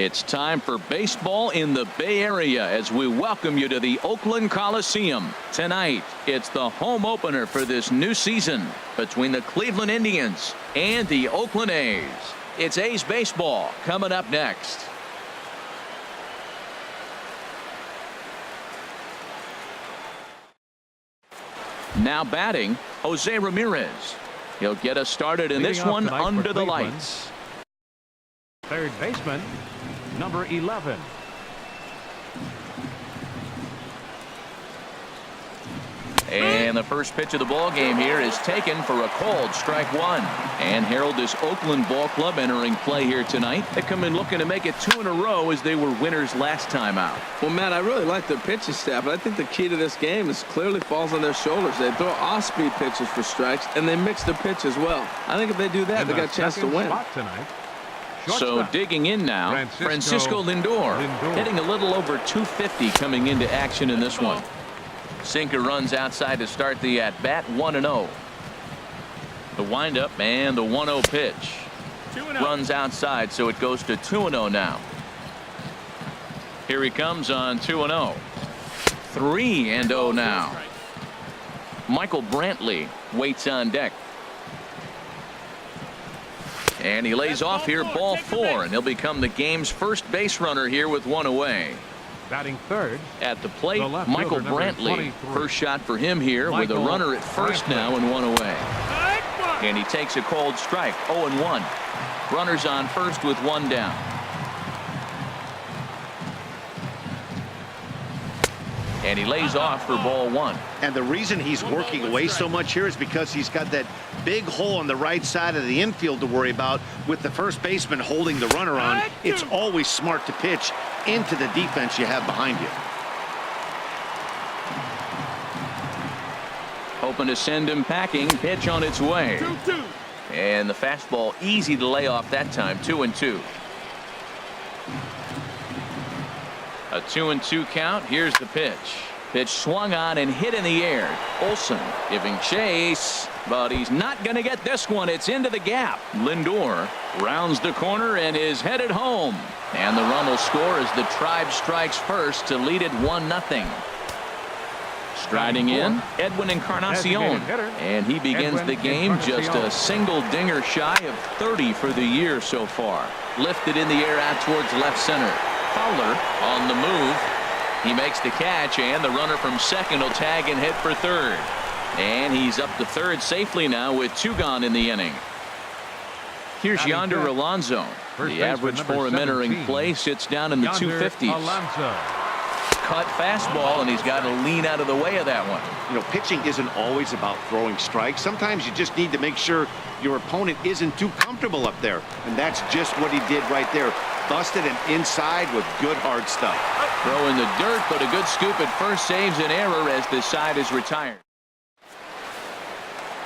It's time for baseball in the Bay Area as we welcome you to the Oakland Coliseum. Tonight, it's the home opener for this new season between the Cleveland Indians and the Oakland A's. It's A's baseball coming up next. Now batting, Jose Ramirez. He'll get us started in this one under the lights. Third baseman, number 11. And the first pitch of the ball game here is taken for a called strike one. And herald this Oakland ball club entering play here tonight. They come in looking to make it 2 in a row as they were winners last time out. Well, Matt, I really like their pitching staff, but I think the key to this game is clearly falls on their shoulders. They throw off-speed pitches for strikes, and they mix the pitch as well. I think if they do that, they got a chance to win. So digging in now, Francisco Lindor hitting a little over 250 coming into action in this one. Sinker runs outside to start the at-bat, 1-0. The windup and the 1-0 pitch. Runs outside, so it goes to 2-0 now. Here he comes on 2-0. 3-0 now. Michael Brantley waits on deck. And he lays off here, ball 4, and he'll become the game's first base runner here with 1 away. Batting third at the plate, Michael Brantley. First shot for him here with a runner at first now and 1 away. And he takes a cold strike, 0-1. Runners on first with 1 down. And he lays off for ball 1. And the reason he's working away so much here is because he's got that big hole on the right side of the infield to worry about. With the first baseman holding the runner on, it's always smart to pitch into the defense you have behind you. Hoping to send him packing. Pitch on its way. 2-2. And the fastball easy to lay off that time. 2-2. A 2-2 count. Here's the pitch. Pitch swung on and hit in the air. Olsen giving chase, but he's not going to get this one. It's into the gap. Lindor rounds the corner and is headed home. And the run will score as the Tribe strikes first to lead it 1-0. Striding in, Edwin Encarnacion. And he begins the game just a single dinger shy of 30 for the year so far. Lifted in the air out towards left center. Fowler on the move. He makes the catch, and the runner from second will tag and hit for third. And he's up to third safely now with 2 gone in the inning. Here's Yonder Alonso. The average for him entering play sits down in the 250s. Cut fastball, and he's got to lean out of the way of that one. You know, pitching isn't always about throwing strikes. Sometimes you just need to make sure your opponent isn't too comfortable up there. And that's just what he did right there. Busted him inside with good hard stuff. Throw in the dirt, but a good scoop at first saves an error as this side is retired.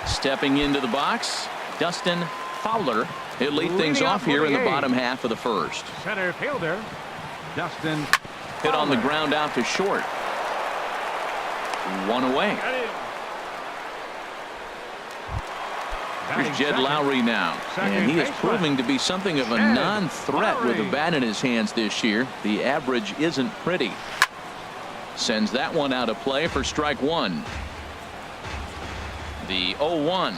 Stepping into the box, Dustin Fowler. He'll lead things off here in the bottom half of the first. Center fielder, Dustin hit on the ground out to short. 1 away. Here's Jed Lowry now, and he is proving to be something of a non-threat with the bat in his hands this year. The average isn't pretty. Sends that one out of play for strike 1. The 0-1.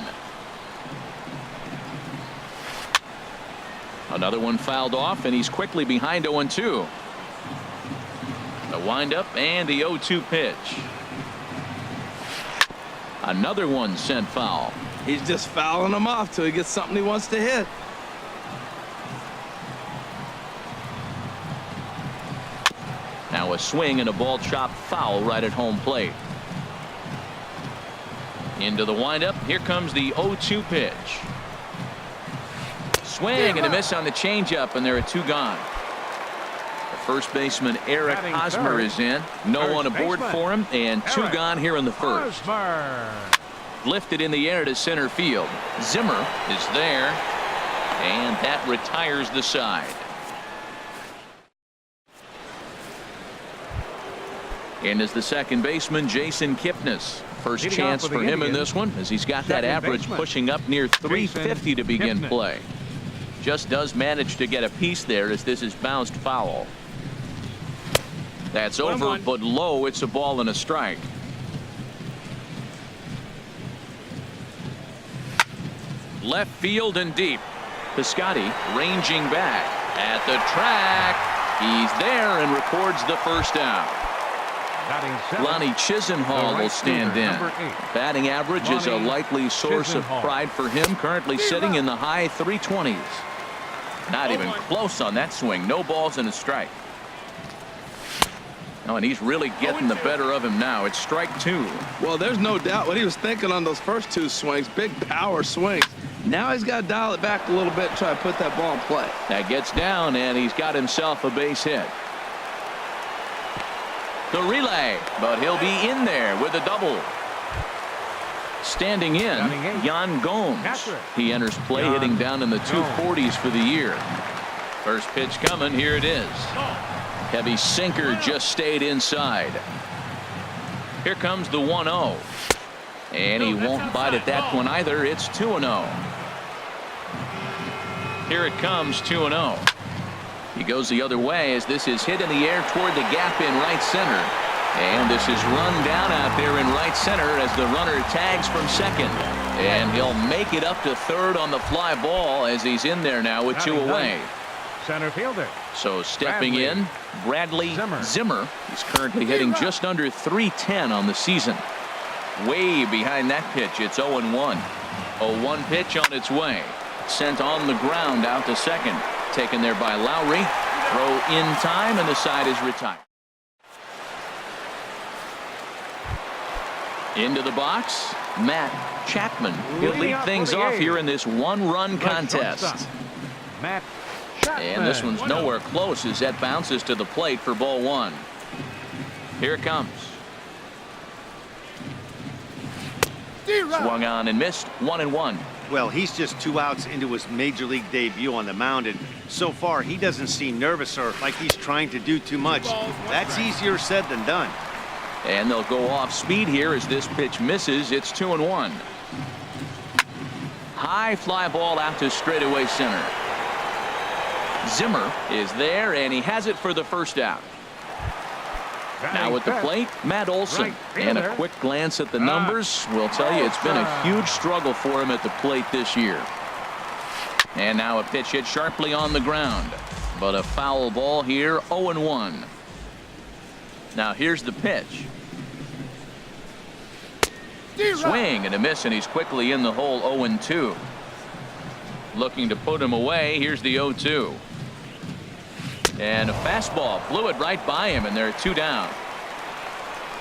Another one fouled off, and he's quickly behind 0-2. The windup and the 0-2 pitch. Another one sent foul. He's just fouling them off till he gets something he wants to hit. Now a swing and a ball chopped foul right at home plate. Into the windup. Here comes the 0-2 pitch. Swing and a miss on the changeup, and there are 2 gone. The first baseman Eric Hosmer is in. No one aboard for him, and 2 gone here in the first. Lifted in the air to center field. Zimmer is there, and that retires the side. And as the second baseman, Jason Kipnis. First chance for him in this one, as he's got that average pushing up near 350 to begin play. Just does manage to get a piece there as this is bounced foul. That's over, but low. It's a ball and a strike. Left field and deep. Piscotty ranging back at the track. He's there and records the first out. Lonnie Chisenhall will stand in. Batting average is a likely source of pride for him, currently sitting in the high 320s. Not even close on that swing. No balls and a strike. Oh, and he's really getting the better of him now. It's strike two. Well, there's no doubt what he was thinking on those first two swings. Big power swings. Now he's got to dial it back a little bit and try to put that ball in play. That gets down, and he's got himself a base hit. The relay, but he'll be in there with a double. Standing in, Yan Gomes. He enters play hitting down in the 240s for the year. First pitch coming. Here it is. Heavy sinker just stayed inside. Here comes the 1-0. And he won't bite at that one either. It's 2-0. Here it comes, 2-0. He goes the other way as this is hit in the air toward the gap in right center. And this is run down out there in right center as the runner tags from second. And he'll make it up to third on the fly ball as he's in there now with two away. Center fielder. So stepping in, Bradley Zimmer. He's currently hitting just under 310 on the season. Way behind that pitch. It's 0-1. 0-1 pitch on its way. Sent on the ground out to second. Taken there by Lowry. Throw in time, and the side is retired. Into the box, Matt Chapman. He'll lead things off here in this one-run contest. Matt Chapman. And this one's nowhere close as that bounces to the plate for ball one. Here it comes. Swung on and missed. 1-1. Well, he's just 2 outs into his major league debut on the mound, and so far he doesn't seem nervous or like he's trying to do too much. That's easier said than done. And they'll go off speed here as this pitch misses. It's 2-1. High fly ball out to straightaway center. Zimmer is there, and he has it for the first out. Now at the plate, Matt Olson. And a quick glance at the numbers will tell you it's been a huge struggle for him at the plate this year. And now a pitch hit sharply on the ground. But a foul ball here, 0-1. Now here's the pitch. Swing and a miss, and he's quickly in the hole. 0-2. Looking to put him away. Here's the 0-2. And a fastball blew it right by him, and there are 2 down.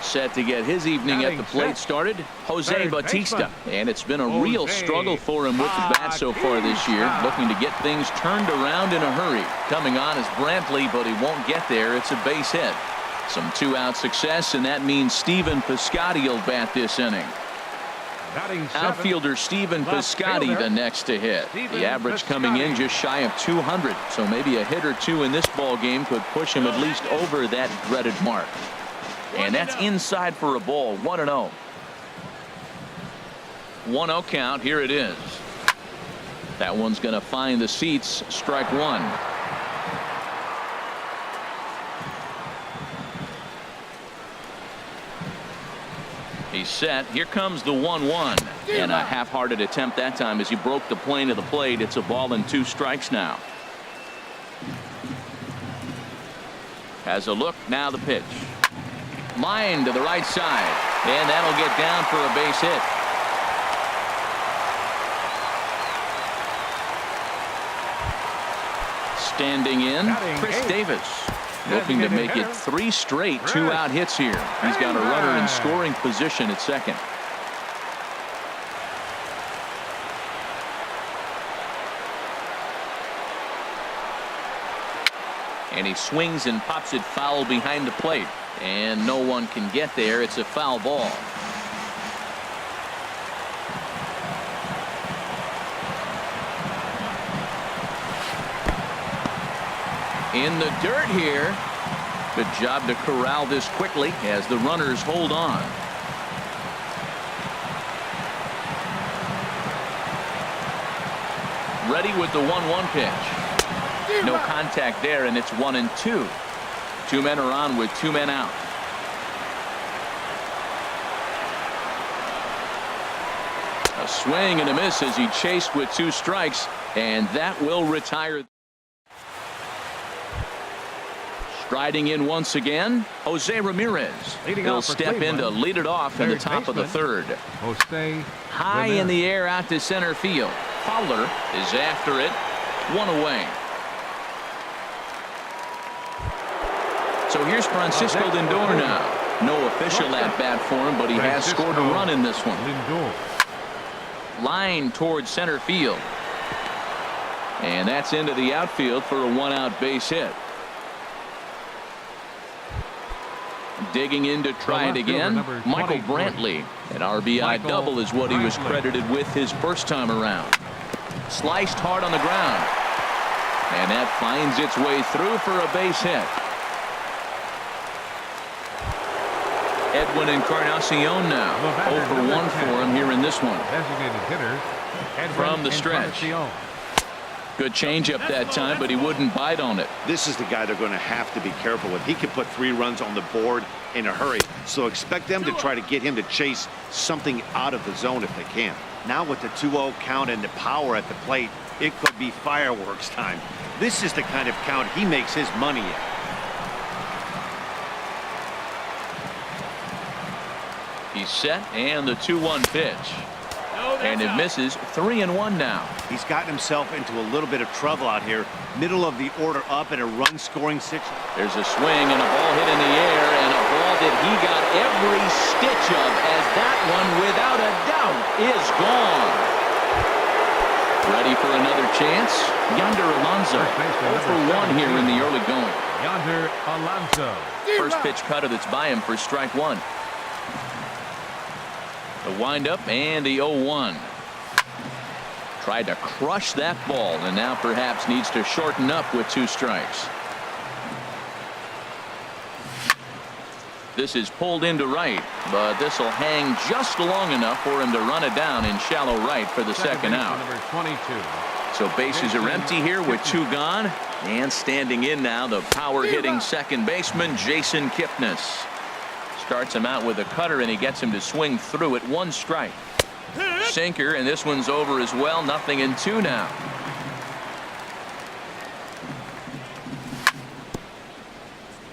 Set to get his evening at the plate started, Jose Bautista. And it's been a real struggle for him with the bat so far this year, looking to get things turned around in a hurry. Coming on is Brantley, but he won't get there. It's a base hit. Some 2-out success, and that means Stephen Piscotty will bat this inning. Outfielder Stephen Piscotty the next to hit. The average coming in just shy of 200, so maybe a hit or two in this ball game could push him at least over that dreaded mark. And that's inside for a ball. 1-0. 1-0 count. Here it is. That one's going to find the seats. Strike one. He's set. Here comes the 1-1. And a half-hearted attempt that time as he broke the plane of the plate. It's a ball and 2 strikes now. Has a look. Now the pitch. Line to the right side. And that'll get down for a base hit. Standing in, Chris Davis. Looking to make it 3 straight 2-out hits here. He's got a runner in scoring position at second. And he swings and pops it foul behind the plate. And no one can get there. It's a foul ball. In the dirt here. Good job to corral this quickly as the runners hold on. Ready with the 1-1 pitch. No contact there, and it's 1-2. Two men are on with two men out. A swing and a miss as he chased with two strikes, and that will retire. Striding in once again, Jose Ramirez. He'll step in to lead it off in the top of the third. High in the air out to center field. Fowler is after it. One away. So here's Francisco Lindor now. No official at bat for him, but he has scored a run in this one. Line towards center field. And that's into the outfield for a one-out base hit. Digging in to try it again, Michael Brantley. An RBI double is what he was credited with his first time around. Sliced hard on the ground. And that finds its way through for a base hit. Edwin Encarnacion now. 0 for 1 for him here in this one. From the stretch. Good changeup that time, but he wouldn't bite on it. This is the guy they're going to have to be careful with. He can put 3 runs on the board in a hurry, so expect them to try to get him to chase something out of the zone if they can. Now with the 2-0 count and the power at the plate, it could be fireworks time. This is the kind of count he makes his money in. He's set, and the 2-1 pitch. And it misses. 3-1 now. He's gotten himself into a little bit of trouble out here. Middle of the order up in a run-scoring situation. There's a swing and a ball hit in the air, and a ball that he got every stitch of, as that one, without a doubt, is gone. Ready for another chance? Yonder Alonso. 0 for 1 here in the early going. Yonder Alonso. First pitch cutter that's by him for strike one. The windup and the 0-1. Tried to crush that ball, and now perhaps needs to shorten up with 2 strikes. This is pulled into right, but this will hang just long enough for him to run it down in shallow right for the second out. Number 22. So bases are empty here with 2 gone, and standing in now the power-hitting second baseman Jason Kipnis. Starts him out with a cutter, and he gets him to swing through it. 1 strike. Sinker, and this one's over as well. 0-2 now.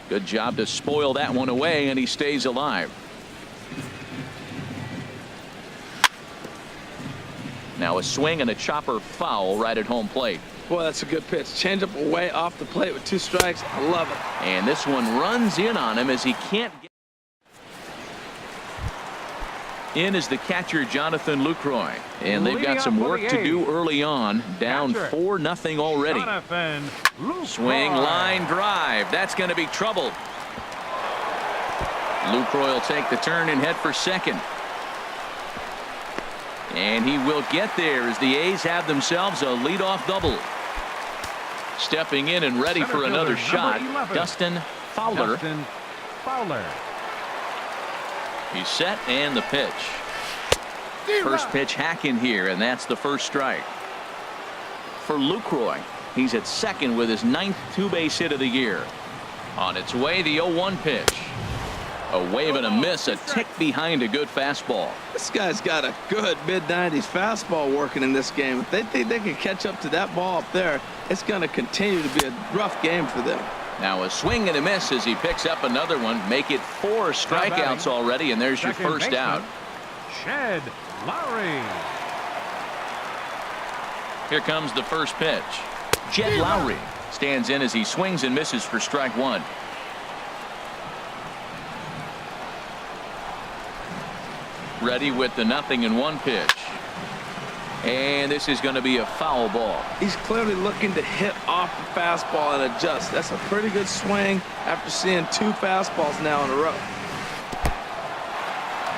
Good job to spoil that one away, and he stays alive. Now a swing and a chopper foul right at home plate. Boy, that's a good pitch. Changeup away off the plate with 2 strikes. I love it. And this one runs in on him as he can't get. In is the catcher Jonathan Lucroy, and they've got some work to do early on. Down 4-0 already. Swing, line drive. That's going to be trouble. Lucroy will take the turn and head for second. And he will get there as the A's have themselves a leadoff double. Stepping in and ready for another shot, Dustin Fowler. He's set, and the pitch. First pitch hacking here, and that's the first strike. For Lucroy, he's at second with his 9th 2-base hit of the year. On its way, the 0-1 pitch. A wave and a miss, a tick behind a good fastball. This guy's got a good mid-90s fastball working in this game. If they think they can catch up to that ball up there, it's going to continue to be a rough game for them. Now a swing and a miss as he picks up another one. Make it 4 strikeouts already, and there's your first out. Shed Lowry. Here comes the first pitch. Jed Lowry stands in as he swings and misses for strike 1. Ready with the 0-1 pitch. And this is going to be a foul ball. He's clearly looking to hit off the fastball and adjust. That's a pretty good swing after seeing 2 fastballs now in a row.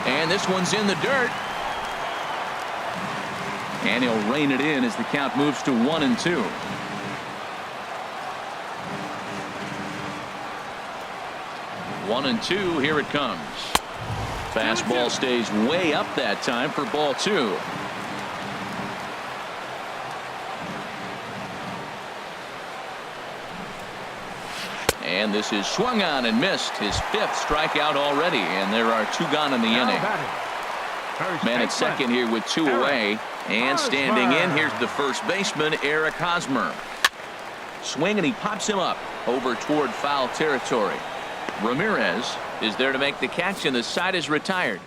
And this one's in the dirt. And he'll rein it in as the count moves to 1-2. One and two, here it comes. Fastball stays way up that time for ball 2. And this is swung on and missed. His 5th strikeout already, and there are 2 gone in the inning. Man at second here with 2 away. And standing in, here's the first baseman, Eric Hosmer. Swing, and he pops him up over toward foul territory. Ramirez is there to make the catch, and the side is retired.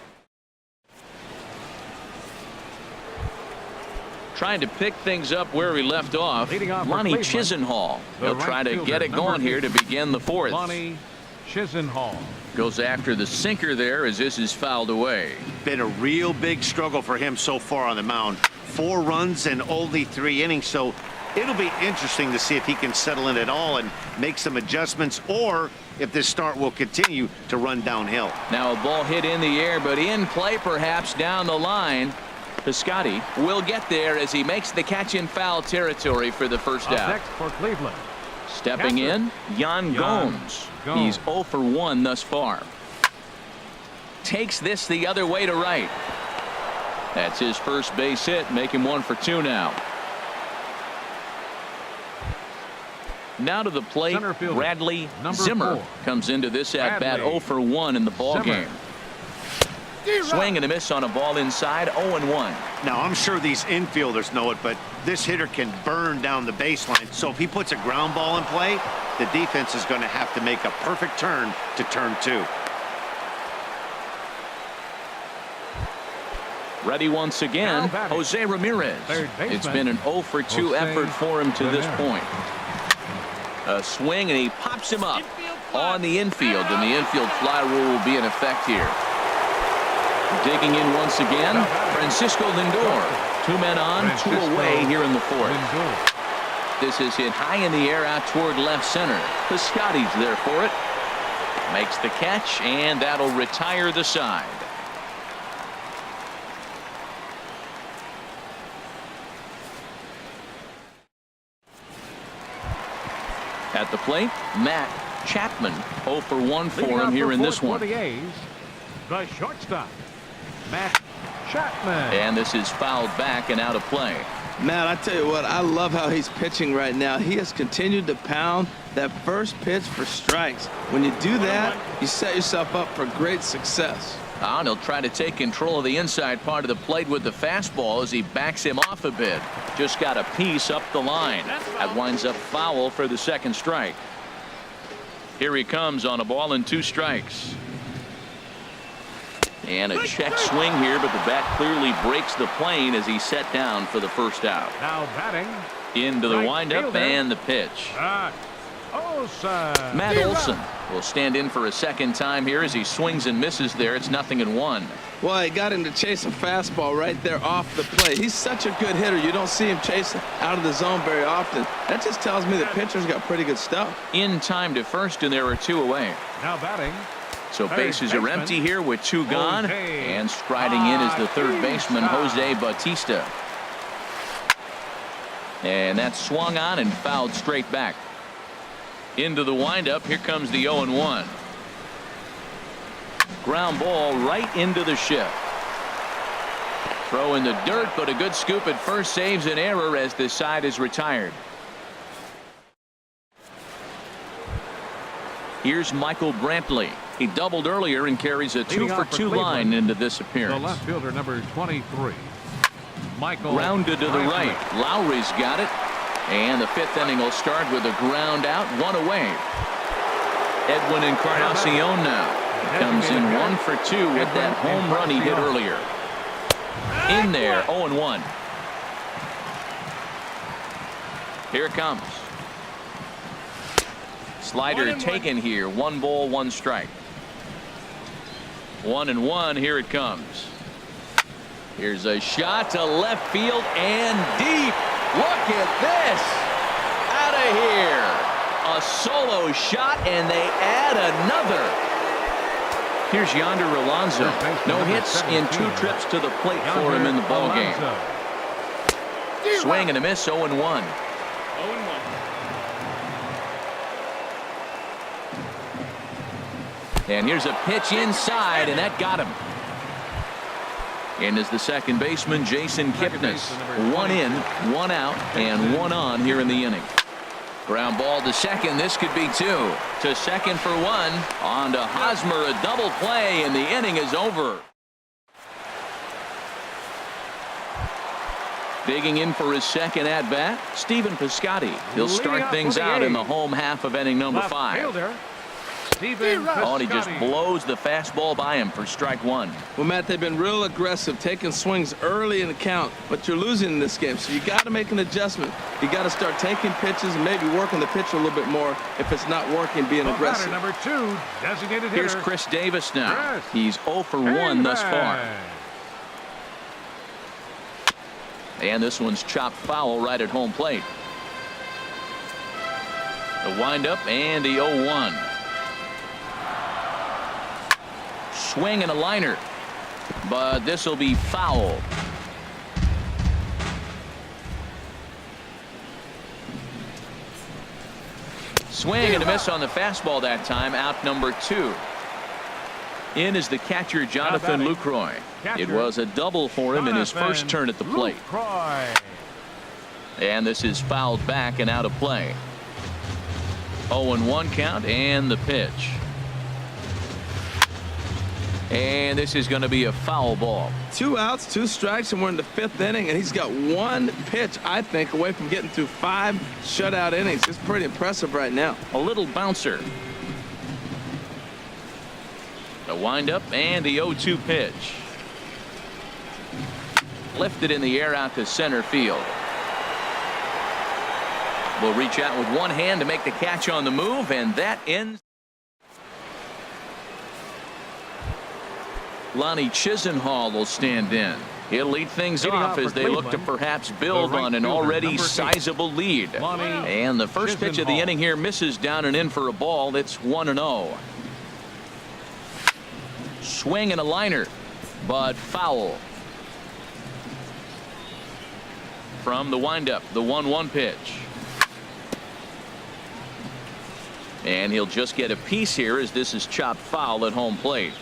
Trying to pick things up where we left off, Lonnie Chisenhall. He'll try to get it going here to begin the 4th. Lonnie Chisenhall Goes after the sinker there as this is fouled away. Been a real big struggle for him so far on the mound. 4 runs and only 3 innings, so it'll be interesting to see if he can settle in at all and make some adjustments, or if this start will continue to run downhill. Now a ball hit in the air, but in play perhaps down the line. Piscotty will get there as he makes the catch in foul territory for the first out. next for Cleveland. Stepping in, Yan Gomes. He's 0 for 1 thus far. Takes this the other way to right. That's his first base hit, make him 1 for 2 now. Now to the plate, Bradley Zimmer 4. comes into this at bat 0 for 1 in the ball game. Swing and a miss on a ball inside, 0-1. Now, I'm sure these infielders know it, but this hitter can burn down the baseline. So if he puts a ground ball in play, the defense is going to have to make a perfect turn to turn 2. Ready once again, Jose Ramirez. It's been an 0 for 2 effort for him to this point. A swing, and he pops him up on the infield, and the infield fly rule will be in effect here. Digging in once again, Francisco Lindor. 2 men on, 2 away here in the 4th. This is hit high in the air out toward left center. Piscotty's there for it. Makes the catch, and that'll retire the side. At the plate, Matt Chapman. 0 for 1 for him here in this one. The shortstop, Matt Chapman. And this is fouled back and out of play. Matt, I tell you what, I love how he's pitching right now. He has continued to pound that first pitch for strikes. When you do that, you set yourself up for great success. And he'll try to take control of the inside part of the plate with the fastball as he backs him off a bit. Just got a piece up the line. That winds up foul for the second strike. Here he comes on a ball and 2 strikes. And a check swing here, but the bat clearly breaks the plane as he's set down for the first out. Now batting. Into the Right windup fielder. and the pitch. Olsen. Matt Olson will stand in for a second time here as he swings and misses there. It's 0-1. Well, he got him to chase a fastball right there off the plate. He's such a good hitter. You don't see him chasing out of the zone very often. That just tells me the pitcher's got pretty good stuff. In time to first, and there are 2 away. Now batting. So bases are empty here with 2 gone. And striding in is the third baseman, Jose Bautista. And that's swung on and fouled straight back. Into the windup. Here comes the 0-1. Ground ball right into the shift. Throw in the dirt, but a good scoop at first saves an error as this side is retired. Here's Michael Brantley. He doubled earlier and carries a 2 for 2 line into this appearance. The left fielder, number 23. Michael. Grounded to the Brantley. right. Lowry's got it. And the 5th inning will start with a ground out, 1 away. Edwin Encarnacion now comes in 1 for 2 with that home run he hit earlier. In there, 0-1. Here it comes. Slider taken here. 1 ball, 1 strike. 1-1. Here it comes. Here's a shot to left field and deep. Look at this. Out of here. A solo shot, and they add another. Here's Yonder Alonso. No hits in 2 trips to the plate for him in the ball game. Swing and a miss, 0-1. And here's a pitch inside, and that got him. And is the second baseman, Jason Kipnis. 1 in, 1 out, and 1 on here in the inning. Ground ball to second. This could be 2. To second for 1. On to Hosmer. A double play, and the inning is over. Digging in for his second at-bat, Stephen Piscotty. He'll start things out in the home half of inning number 5. Oh, and he just blows the fastball by him for strike 1. Well, Matt, they've been real aggressive, taking swings early in the count, but you're losing in this game, so you got to make an adjustment. You got to start taking pitches and maybe working the pitcher a little bit more if it's not working, being aggressive. Number 2, designated Here's hitter. Chris Davis now. Chris He's 0 for 1 thus far. And this one's chopped foul right at home plate. The windup and the 0-1. Swing and a liner, but this will be foul. Swing and a miss on the fastball that time. Out number 2. In is the catcher, Jonathan Lucroy. It was a double for him in his first turn at the plate. And this is fouled back and out of play. 0-1 count and the pitch. And this is going to be a foul ball. 2 outs, 2 strikes, and we're in the 5th inning, and he's got 1 pitch, I think, away from getting through 5 shutout innings. It's pretty impressive right now. A little bouncer. The windup and the 0-2 pitch. Lifted in the air out to center field. Will reach out with one hand to make the catch on the move, and that ends. Lonnie Chisenhall will stand in. He'll lead things off as they look to perhaps build on an already sizable lead. And the first pitch of the inning here misses down and in for a ball. It's 1-0. Swing and a liner, but foul. From the windup, the 1-1 pitch. And he'll just get a piece here as this is chopped foul at home plate.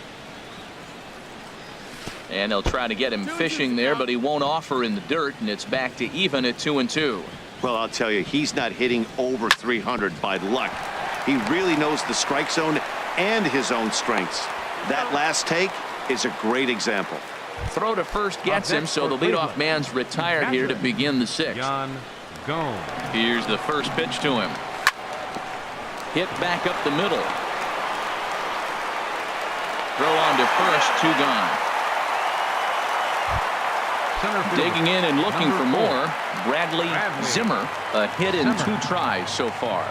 And they'll try to get him fishing there, but he won't offer in the dirt, and it's back to even at 2-2. Well, I'll tell you, he's not hitting over 300 by luck. He really knows the strike zone and his own strengths. That last take is a great example. Throw to first gets him, so the leadoff man's retired here to begin the 6th. Here's the first pitch to him. Hit back up the middle. Throw on to first, 2 gone. Digging in and looking for more, Bradley Zimmer. A hit in 2 tries so far.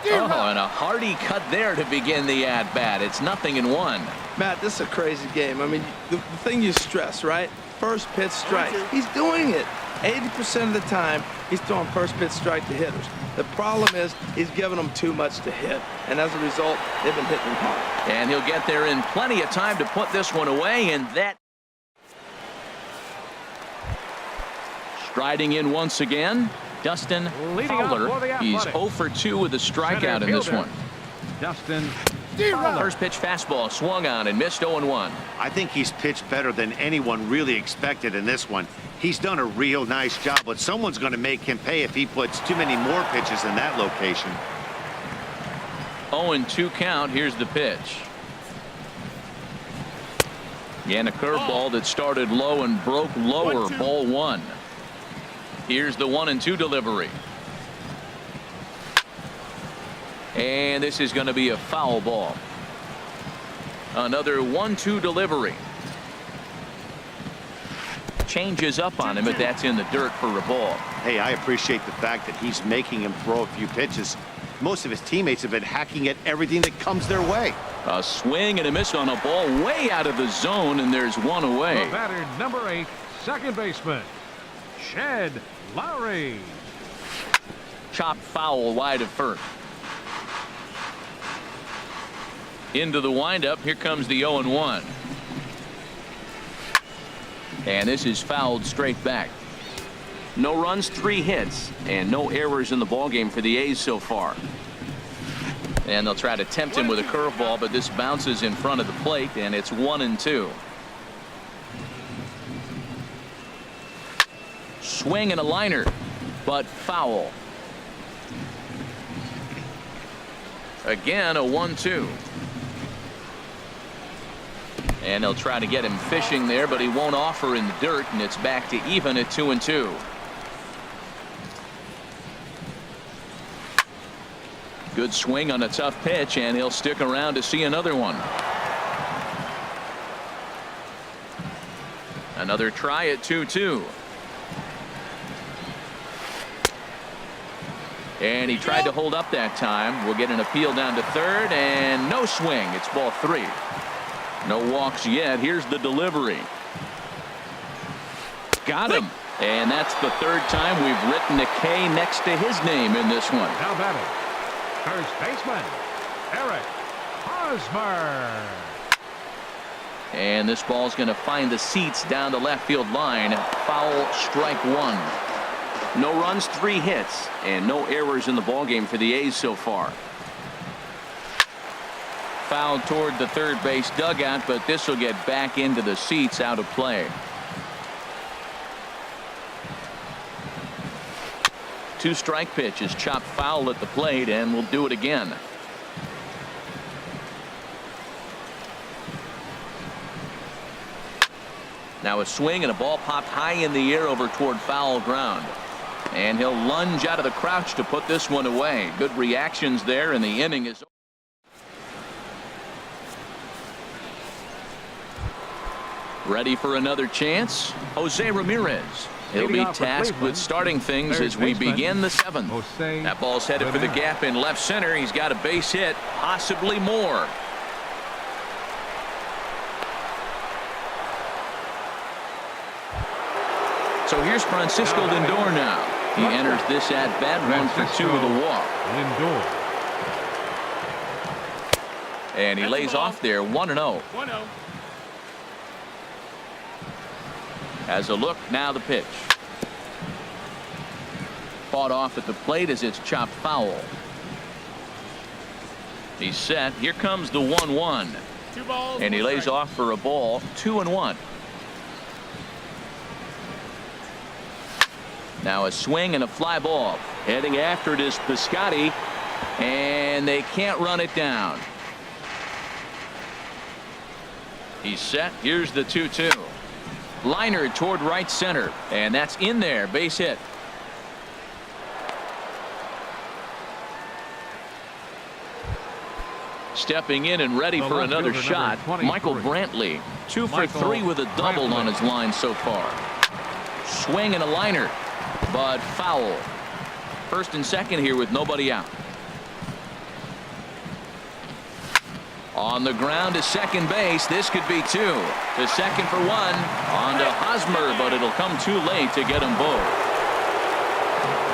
Oh, and a hearty cut there to begin the at-bat. It's 0-1. Matt, this is a crazy game. I mean, the thing you stress, right? First pitch strike. He's doing it. 80% of the time, he's throwing first pitch strike to hitters. The problem is he's giving them too much to hit, and as a result, they've been hitting hard. And he'll get there in plenty of time to put this one away, and that. Striding in once again, Dustin Fowler. He's 0 for 2 with a strikeout in this one. Dustin First pitch fastball swung on and missed. 0-1. I think he's pitched better than anyone really expected in this one. He's done a real nice job, but someone's going to make him pay if he puts too many more pitches in that location. 0-2 count. Here's the pitch. And a curveball that started low and broke lower. Ball 1. Here's the 1-2 delivery. And this is going to be a foul ball. Another 1-2 delivery. Changes up on him, but that's in the dirt for a ball. Hey, I appreciate the fact that he's making him throw a few pitches. Most of his teammates have been hacking at everything that comes their way. A swing and a miss on a ball way out of the zone, and there's one away. The batter, number 8, second baseman, Shed Lowry. Chopped foul wide of first. Into the windup. Here comes the 0-1. And this is fouled straight back. No runs, 3 hits, and no errors in the ballgame for the A's so far. And they'll try to tempt him with a curveball, but this bounces in front of the plate, and it's 1-2. Swing and a liner, but foul. Again, a 1-2. And they'll try to get him fishing there, but he won't offer in the dirt, and it's back to even at 2-2. Good swing on a tough pitch, and he'll stick around to see another one. Another try at 2-2. And he tried to hold up that time. We'll get an appeal down to third, and no swing. It's ball 3. No walks yet. Here's the delivery. Got him. And that's the third time we've written a K next to his name in this one. Now batting, first baseman, Eric Hosmer. And this ball's going to find the seats down the left field line. Foul, strike 1. No runs, 3 hits, and no errors in the ballgame for the A's so far. Foul toward the third base dugout, but this will get back into the seats, out of play. 2-strike pitch is chopped foul at the plate, and we'll do it again. Now a swing, and a ball popped high in the air over toward foul ground. And he'll lunge out of the crouch to put this one away. Good reactions there, and the inning is over. Ready for another chance? Jose Ramirez. He'll be tasked with starting things as we begin the 7th. That ball's headed for the gap in left center. He's got a base hit, possibly more. So here's Francisco Lindor now. He enters this at bat, 1 for 2 with a walk. And he lays off there, 1-0. As a look, now the pitch. Fought off at the plate as it's chopped foul. He's set. Here comes the 1-1. And he lays off for a ball, 2-1. Now a swing and a fly ball. Heading after it is Piscotty, and they can't run it down. He's set. Here's the 2-2. Liner toward right center, and that's in there. Base hit. Stepping in and ready for another shot, Michael Brantley. 2 for 3 with a double on his line so far. Swing and a liner, but foul. First and second here with nobody out. On the ground to second base. This could be 2. To second for 1. On to Hosmer, but it'll come too late to get them both.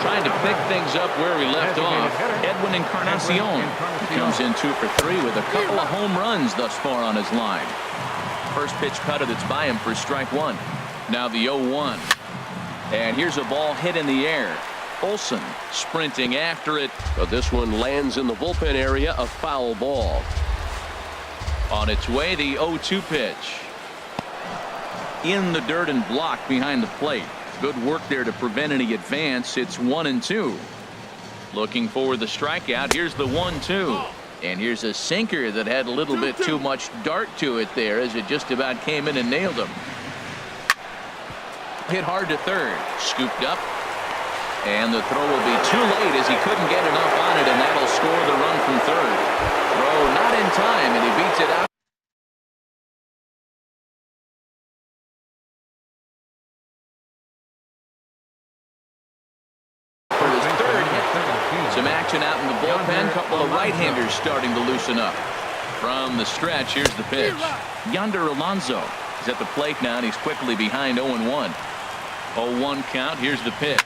Trying to pick things up where we left off. Edwin Encarnacion. He comes in 2 for 3 with a couple of home runs thus far on his line. First pitch cutter that's by him for strike 1. Now the 0-1. And here's a ball hit in the air. Olsen sprinting after it, but this one lands in the bullpen area, a foul ball. On its way, the 0-2 pitch. In the dirt and blocked behind the plate. Good work there to prevent any advance. It's 1-2. Looking for the strikeout. Here's the 1-2. And here's a sinker that had a little bit too much dart to it there as it just about came in and nailed him. Hit hard to third. Scooped up. And the throw will be too late as he couldn't get enough on it, and that'll score the run from third. Throw not in time, and he beats it out. For his third hit. Some action out in the bullpen. Couple of right-handers starting to loosen up. From the stretch, here's the pitch. Yonder Alonso is at the plate now, and he's quickly behind 0-1. 0-1 count. Here's the pitch.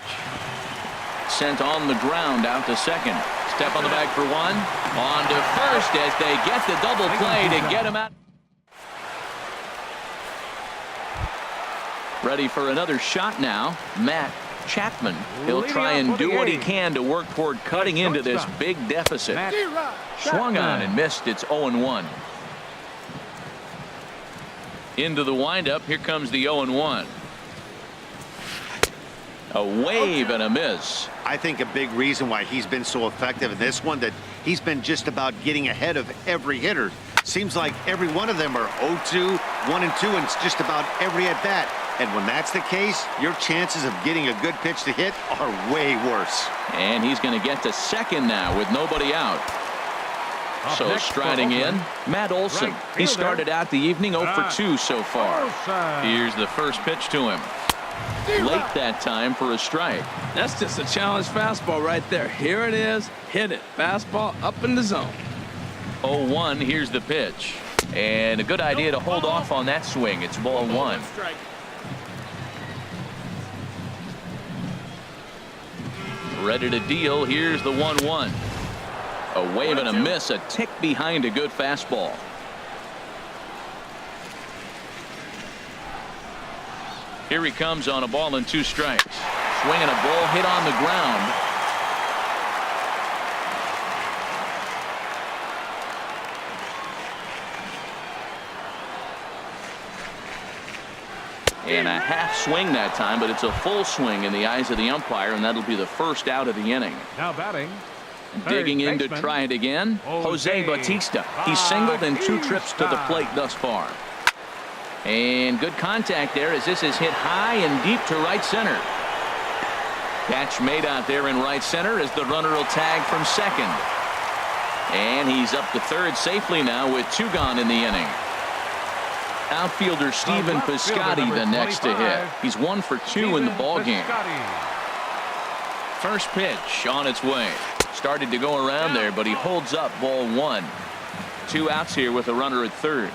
Sent on the ground out to second. Step on the bag for 1. On to first as they get the double play to get him out. Ready for another shot now. Matt Chapman. He'll try and do what he can to work toward cutting into this big deficit. Swung on and missed. It's 0-1. Into the windup. Here comes the 0-1. A wave and a miss. I think a big reason why he's been so effective in this one, that he's been just about getting ahead of every hitter. Seems like every one of them are 0-2, 1-2, and it's just about every at bat. And when that's the case, your chances of getting a good pitch to hit are way worse. And he's going to get to second now with nobody out. So striding in, Matt Olson. He started out the evening 0 for 2 so far. Here's the first pitch to him. Late that time for a strike. That's just a challenge fastball right there. Here it is. Hit it. Fastball up in the zone. 0-1. Here's the pitch. And a good idea to hold off on that swing. It's ball 1. Ready to deal. Here's the 1-1. A wave and a miss. A tick behind a good fastball. Here he comes on a ball and 2 strikes. Swinging a ball hit on the ground. And a half swing that time, but it's a full swing in the eyes of the umpire, and that'll be the first out of the inning. Now batting. Digging in to try it again, Jose Bautista. He's singled in 2 trips to the plate thus far. And good contact there as this is hit high and deep to right center. Catch made out there in right center as the runner will tag from second. And he's up to third safely now with 2 gone in the inning. Outfielder Steven Piscotty the next to hit. He's 1 for 2 in the ballgame. First pitch on its way. Started to go around there, but he holds up ball 1. 2 outs here with a runner at third.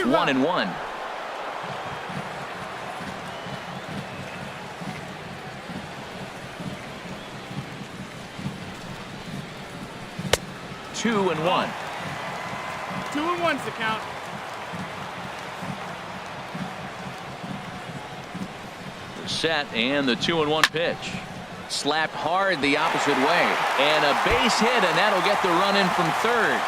One and 1. Two and 1. 2-1's the count. Set and the 2-1 pitch. Slapped hard the opposite way. And a base hit, and that'll get the run in from third.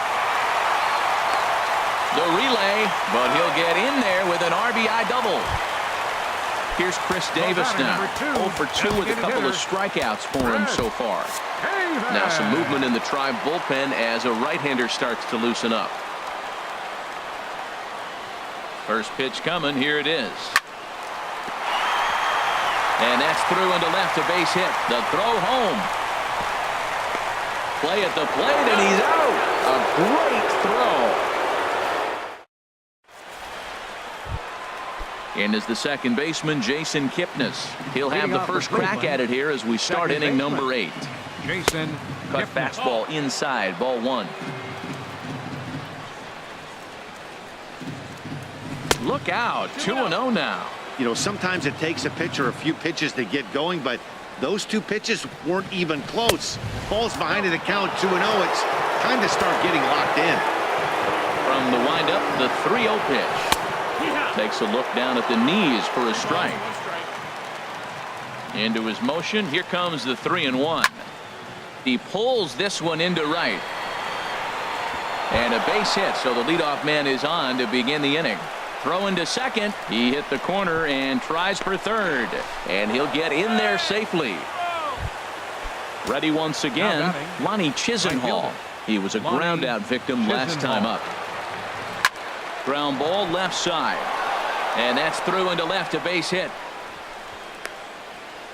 The relay, but he'll get in there with an RBI double. Here's Chris Davis now. 0 for 2 with a couple of strikeouts for him so far. Now some movement in the Tribe bullpen as a right-hander starts to loosen up. First pitch coming. Here it is. And that's through into left, a base hit. The throw home. Play at the plate, and he's out. A great throw. And is the second baseman, Jason Kipnis. He'll have the first crack at it here as we start inning number 8. Jason Cut fastball inside, ball 1. Look out, 2-0 now. You know, sometimes it takes a pitcher a few pitches to get going, but those 2 pitches weren't even close. Ball's behind in the count, 2-0. It's time to start getting locked in. From the windup, the 3-0 pitch. Takes a look down at the knees for a strike. Into his motion. Here comes the 3-1. He pulls this one into right. And a base hit, so the leadoff man is on to begin the inning. Throw into second. He hit the corner and tries for third. And he'll get in there safely. Ready once again, Lonnie Chisenhall. He was a ground out victim last time up. Ground ball left side. And that's through into left, a base hit.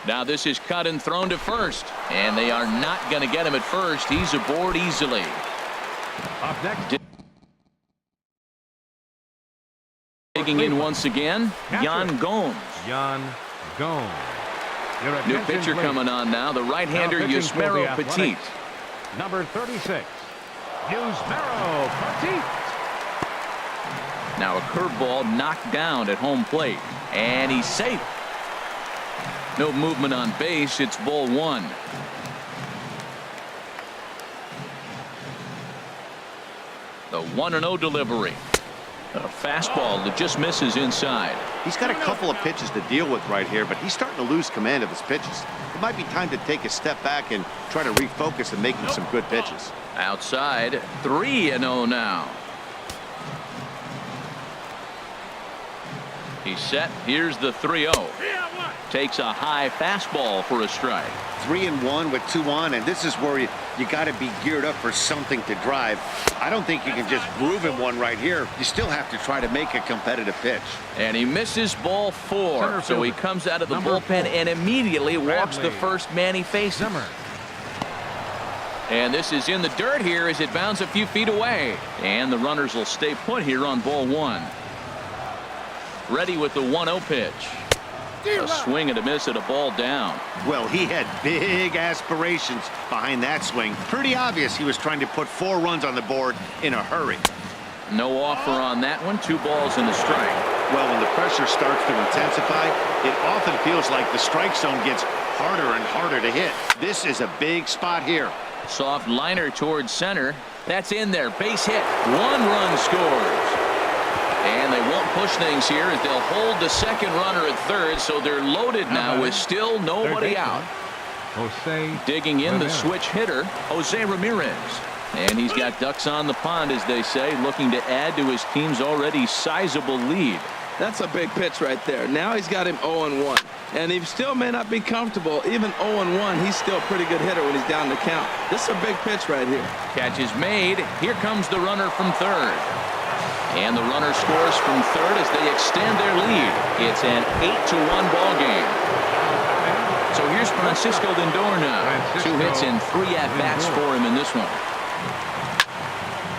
Now this is cut and thrown to first. And they are not going to get him at first. He's aboard easily. Up next. Digging in once again, Yan Gomes. Yan Gomes. New pitcher coming on now, the right-hander Yusmeiro Petit. Number 36, Yusmeiro Petit. Now a curveball knocked down at home plate, and he's safe. No movement on base. It's ball 1. The 1-0 delivery. A fastball that just misses inside. He's got a couple of pitches to deal with right here, but he's starting to lose command of his pitches. It might be time to take a step back and try to refocus and make him some good pitches. Outside, 3-0 now. He's set. Here's the 3-0. Takes a high fastball for a strike. 3-1 with 2 on, and this is where you got to be geared up for something to drive. I don't think you can just groove him one right here. You still have to try to make a competitive pitch. And he misses ball 4. So he comes out of the bullpen and immediately walks the first man he faces. And this is in the dirt here as it bounds a few feet away. And the runners will stay put here on ball 1. Ready with the 1-0 pitch. A swing and a miss at a ball down. Well, he had big aspirations behind that swing. Pretty obvious he was trying to put 4 runs on the board in a hurry. No offer on that one. 2 balls and a strike. Well, when the pressure starts to intensify, it often feels like the strike zone gets harder and harder to hit. This is a big spot here. Soft liner towards center. That's in there. Base hit. 1 run scores. And they won't push things here as they'll hold the second runner at third, so they're loaded now with still nobody out. Digging in the switch hitter, Jose Ramirez. And he's got ducks on the pond, as they say, looking to add to his team's already sizable lead. That's a big pitch right there. Now he's got him 0-1. And he still may not be comfortable. Even 0-1, he's still a pretty good hitter when he's down the count. This is a big pitch right here. Catch is made. Here comes the runner from third. And the runner scores from third as they extend their lead. It's an 8-1 ball game. So here's Francisco Lindor now. 2 hits and 3 at-bats for him in this one.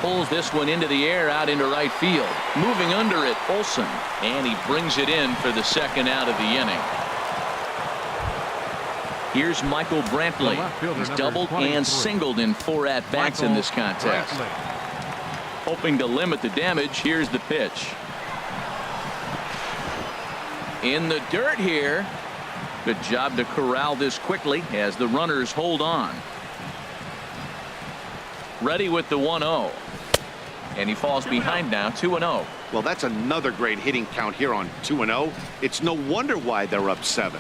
Pulls this one into the air out into right field. Moving under it, Olson. And he brings it in for the second out of the inning. Here's Michael Brantley. He's doubled and singled in 4 at-bats in this contest. Hoping to limit the damage. Here's the pitch. In the dirt here. Good job to corral this quickly as the runners hold on. Ready with the 1-0. And he falls behind now, 2-0. Well, that's another great hitting count here on 2-0. It's no wonder why they're up 7.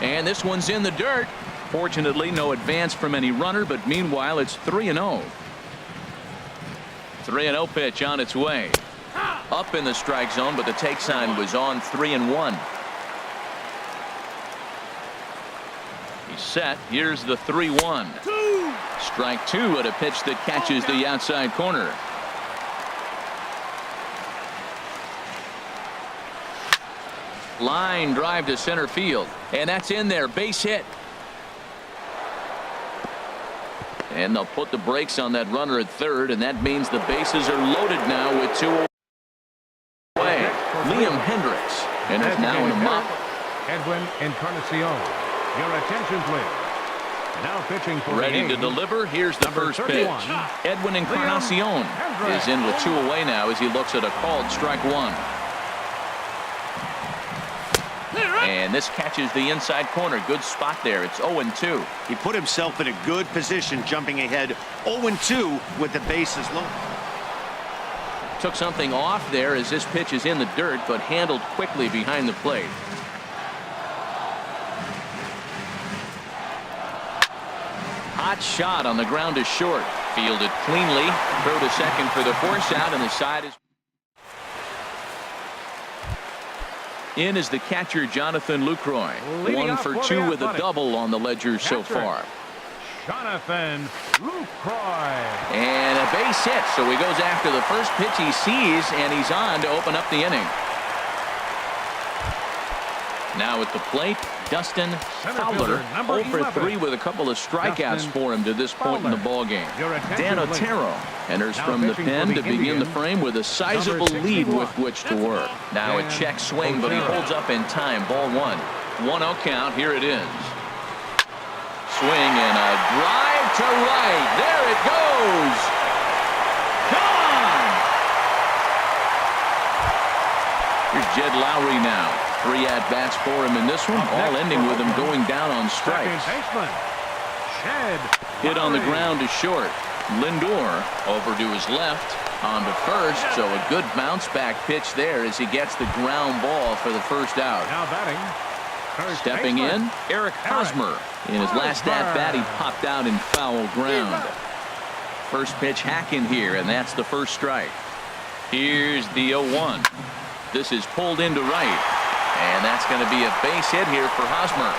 And this one's in the dirt. Fortunately, no advance from any runner, but meanwhile, it's 3-0. 3-0 pitch on its way. Up in the strike zone, but the take sign was on 3-1. He's set. Here's the 3-1. Strike 2 at a pitch that catches the outside corner. Line drive to center field, and that's in there. Base hit. And they'll put the brakes on that runner at third, and that means the bases are loaded now with 2 away. Liam Hendricks enters now in a mop. Edwin Encarnacion. Your attention, please. Now pitching for Ready to deliver. Here's the first pitch. Edwin Encarnacion is in with 2 away now as he looks at a called strike 1. And this catches the inside corner. Good spot there. It's 0-2. He put himself in a good position, jumping ahead 0-2 with the bases loaded. Took something off there as this pitch is in the dirt, but handled quickly behind the plate. Hot shot on the ground is short. Fielded cleanly. Throw to second for the force out, and the side is in is the catcher Jonathan Lucroy. 1 for 2 with a double on the ledger so far. Jonathan Lucroy. And a base hit, so he goes after the first pitch he sees, and he's on to open up the inning. Now at the plate, Dustin Fowler, 0 for 3 with a couple of strikeouts for him to this point in the ballgame. Dan Otero enters from the pen to begin the frame with a sizable lead with which to work. Now a check swing, but he holds up in time. Ball 1. 1-0 count. Here it is. Swing and a drive to right. There it goes. Gone. Here's Jed Lowry now. 3 at-bats for him in this one, all ending with him going down on strikes. Hit on the ground is short. Lindor over to his left, on to first, so a good bounce-back pitch there as he gets the ground ball for the first out. Now batting. Stepping in, Eric Hosmer. In his last at-bat, he popped out in foul ground. First pitch hacking here, and that's the first strike. Here's the 0-1. This is pulled into right. And that's going to be a base hit here for Hosmer.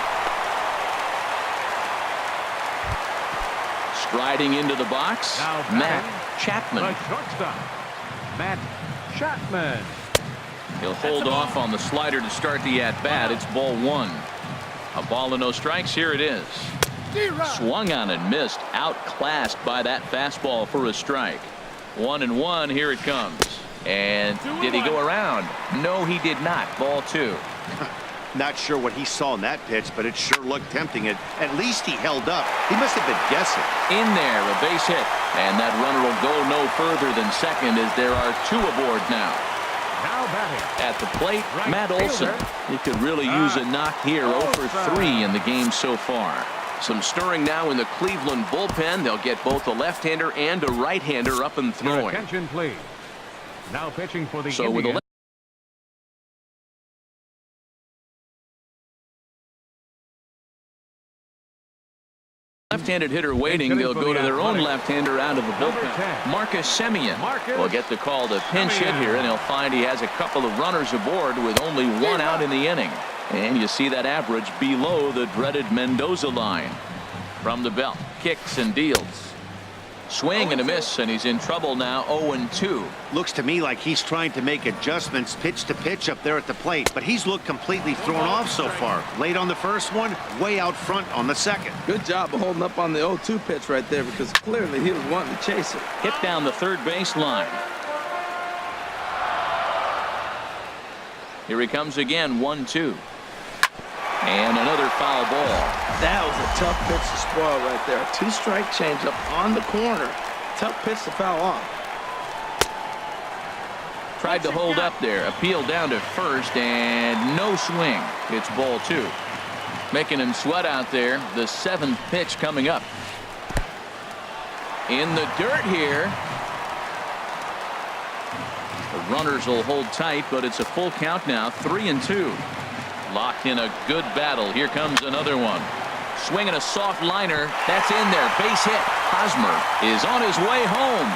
Striding into the box, Now Matt batting, Chapman. The shortstop, Matt Chapman. He'll hold off on the slider to start the at-bat. It's ball 1. A ball and no strikes. Here it is. Swung on and missed. Outclassed by that fastball for a strike. 1-1. Here it comes. And did he go around? No, he did not. Ball 2. Not sure what he saw in that pitch, but it sure looked tempting. At least he held up. He must have been guessing. In there, a base hit. And that runner will go no further than second as there are 2 aboard now. Now batting. At the plate, Right Matt Olson. fielder. He could really use a knock here. 0 for 3 in the game so far. Some stirring now in the Cleveland bullpen. They'll get both a left-hander and a right-hander up and Your throwing. attention, please. Now pitching for the So with Indians. left-handed hitter waiting, they'll go to their own left-hander out of the Number bullpen. 10. Marcus Semien Marcus will get the call to pinch hit here, and he'll find he has a couple of runners aboard with only 1 out in the inning. And you see that average below the dreaded Mendoza line. From the belt, kicks and deals. Swing and a miss, and he's in trouble now. 0-2. Looks to me like he's trying to make adjustments pitch to pitch up there at the plate, but he's looked completely thrown off so far. Late on the first one, way out front on the second. Good job of holding up on the 0-2 pitch right there because clearly he was wanting to chase it. Hit down the third base line. Here he comes again. 1-2. And another foul ball. That was a tough pitch to spoil right there. 2-strike changeup on the corner. Tough pitch to foul off. Tried to hold up there. Appeal down to first and no swing. It's ball 2. Making him sweat out there. The 7th pitch coming up. In the dirt here. The runners will hold tight, but it's a full count now. 3-2. Locked in a good battle. Here comes another one. Swinging a soft liner. That's in there. Base hit. Hosmer is on his way home.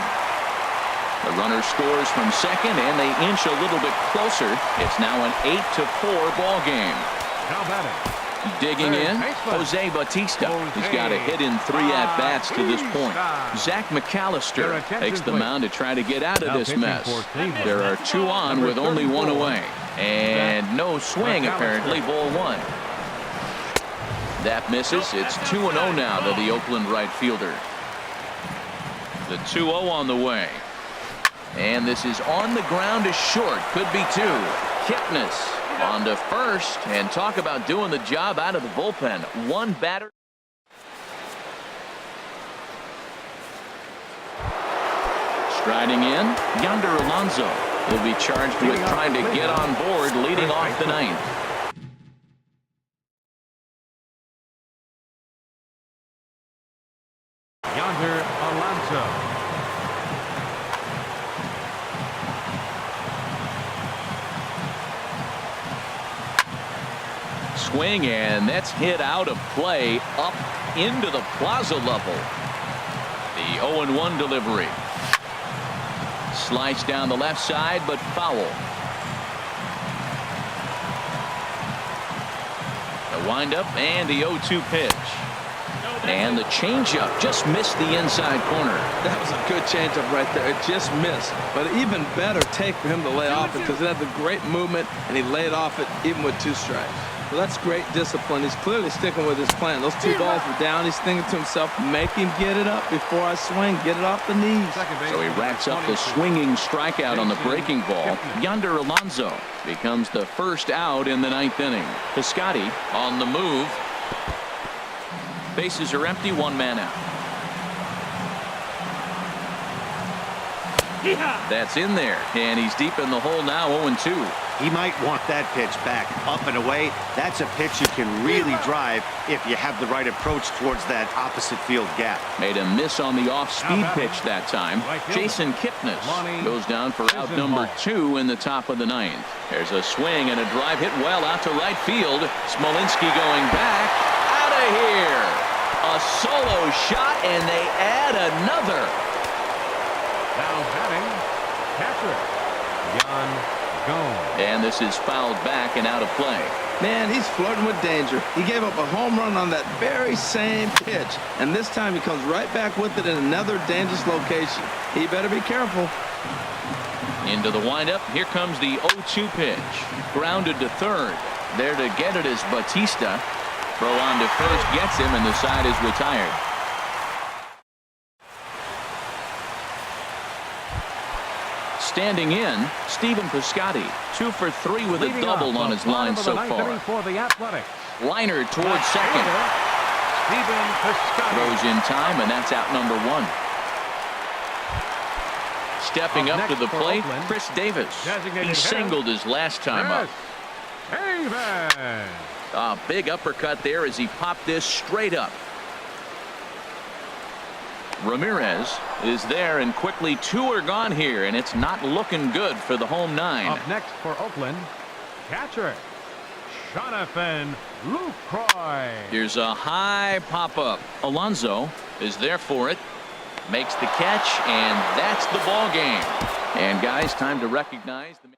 The runner scores from second, and they inch a little bit closer. It's now an 8-4 ball game. Now batting. Digging in, Jose Bautista. He's got a hit in 3 at-bats to this point. Zach McAllister takes the mound to try to get out of this mess. There are 2 on with only 1 away. And no swing, apparently. Ball 1. That misses. It's 2-0 now to the Oakland right fielder. The 2-0 on the way. And this is on the ground to short. Could be 2. Kipnis on to first. And talk about doing the job out of the bullpen. 1 batter. Striding in, Yonder Alonso. He'll be charged with trying to get on board leading off the 9th. Yonder Alonso. Swing, and that's hit out of play up into the plaza level. The 0-1 delivery. Sliced down the left side, but foul. The windup and the 0-2 pitch. And the changeup just missed the inside corner. That was a good changeup right there. It just missed. But even better take for him to lay off it because it had the great movement, and he laid off it even with 2 strikes. Well, that's great discipline. He's clearly sticking with his plan. Those 2 balls were down. He's thinking to himself, make him get it up before I swing. Get it off the knees. So he racks up the swinging strikeout on the breaking ball. Yonder Alonso becomes the first out in the 9th inning. Piscotty on the move. Bases are empty. 1 man out. That's in there, and he's deep in the hole now. 0-2. He might want that pitch back up and away. That's a pitch you can really drive if you have the right approach towards that opposite field gap. Made a miss on the off-speed pitch that time. Jason Kipnis goes down for out number 2 in the top of the 9th. There's a swing and a drive hit well out to right field. Smolinski going back. Out of here. A solo shot, and they add another. Now batting, catcher And this is fouled back and out of play. Man, he's flirting with danger. He gave up a home run on that very same pitch, and this time he comes right back with it in another dangerous location. He better be careful. Into the windup. Here comes the 0-2 pitch. Grounded to third. There to get it is Batista. Throw on to first gets him, and the side is retired. Standing in, Stephen Piscotty, 2 for 3 with a double on his line so far. For the Athletics, Liner towards second. Stephen Piscotty. Throws in time, and that's out number 1. Stepping up to the plate, Chris Davis. He singled his last time up. A big uppercut there as he popped this straight up. Ramirez is there, and quickly 2 are gone here, and it's not looking good for the home 9. Up next for Oakland, catcher Jonathan Lucroy. Here's a high pop-up. Alonso is there for it. Makes the catch, and that's the ball game. And guys, time to recognize the